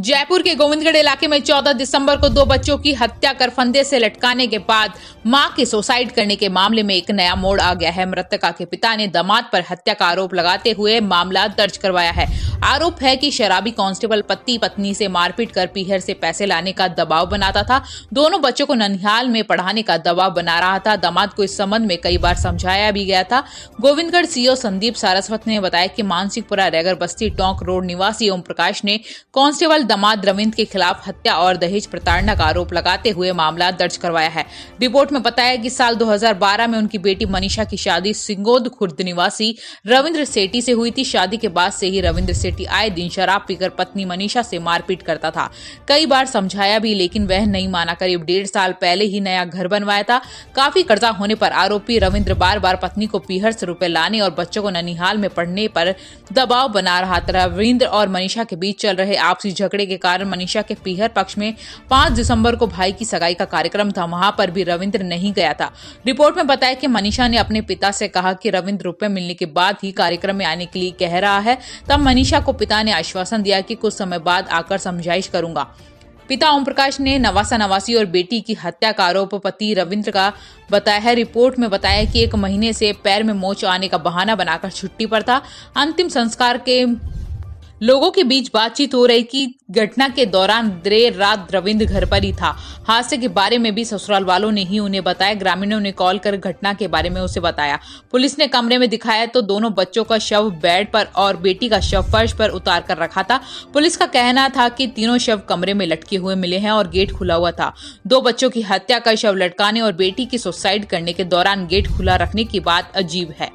जयपुर के गोविंदगढ़ इलाके में 14 दिसंबर को 2 बच्चों की हत्या कर फंदे से लटकाने के बाद मां के सुसाइड करने के मामले में एक नया मोड़ आ गया है। मृतका के पिता ने दामाद पर हत्या का आरोप लगाते हुए मामला दर्ज करवाया है। आरोप है कि शराबी कांस्टेबल पति पत्नी से मारपीट कर पीहर से पैसे लाने का दबाव बनाता था। दोनों बच्चों को ननिहाल में पढ़ाने का दबाव बना रहा था। दामाद को इस संबंध में कई बार समझाया भी गया था। गोविंदगढ़ सीओ संदीप सारस्वत ने बताया कि मानसिकपुरा रैगर बस्ती टोंक रोड निवासी ओम प्रकाश ने कांस्टेबल दामाद रविंद्र के खिलाफ हत्या और दहेज प्रताड़ना का आरोप लगाते हुए मामला दर्ज करवाया है। रिपोर्ट में बताया कि साल 2012 में उनकी बेटी मनीषा की शादी सिंगोद खुर्द निवासी रविंद्र सेठी से हुई थी। शादी के बाद से ही रविंद्र सेठी आए दिन शराब पीकर पत्नी मनीषा से मारपीट करता था। कई बार समझाया भी लेकिन वह नहीं माना। करीब 1.5 साल पहले ही नया घर बनवाया था। काफी कर्जा होने पर आरोपी रविंद्र बार बार पत्नी को पीहर से रुपए लाने और बच्चों को ननिहाल में पढ़ने पर दबाव बना रहा था। रविंद्र और मनीषा के बीच चल रहे आपसी झगड़े के कारण मनीषा के पीहर पक्ष में 5 दिसंबर को भाई की सगाई का कार्यक्रम था। वहां पर भी रविंद्र नहीं गया था। रिपोर्ट में बताया कि मनीषा ने अपने पिता से कहा कि रविंद्र रुपए मिलने के बाद ही कार्यक्रम में आने के लिए कह रहा है। तब मनीषा को पिता ने आश्वासन दिया कि कुछ समय बाद आकर समझाइश करूंगा। पिता ओम प्रकाश ने नवासा नवासी और बेटी की हत्या का आरोप पति रविंद्र का बताया है। रिपोर्ट में बताया कि 1 महीने से पैर में मोच आने का बहाना बनाकर छुट्टी पर था। अंतिम संस्कार के लोगों के बीच बातचीत हो रही कि घटना के दौरान देर रात रविंद्र घर पर ही था। हादसे के बारे में भी ससुराल वालों ने ही उन्हें बताया। ग्रामीणों ने कॉल कर घटना के बारे में उसे बताया। पुलिस ने कमरे में दिखाया तो दोनों बच्चों का शव बेड पर और बेटी का शव फर्श पर उतार कर रखा था। पुलिस का कहना था कि तीनों शव कमरे में लटके हुए मिले हैं और गेट खुला हुआ था। 2 बच्चों की हत्या कर शव लटकाने और बेटी की सुसाइड करने के दौरान गेट खुला रखने की बात अजीब है।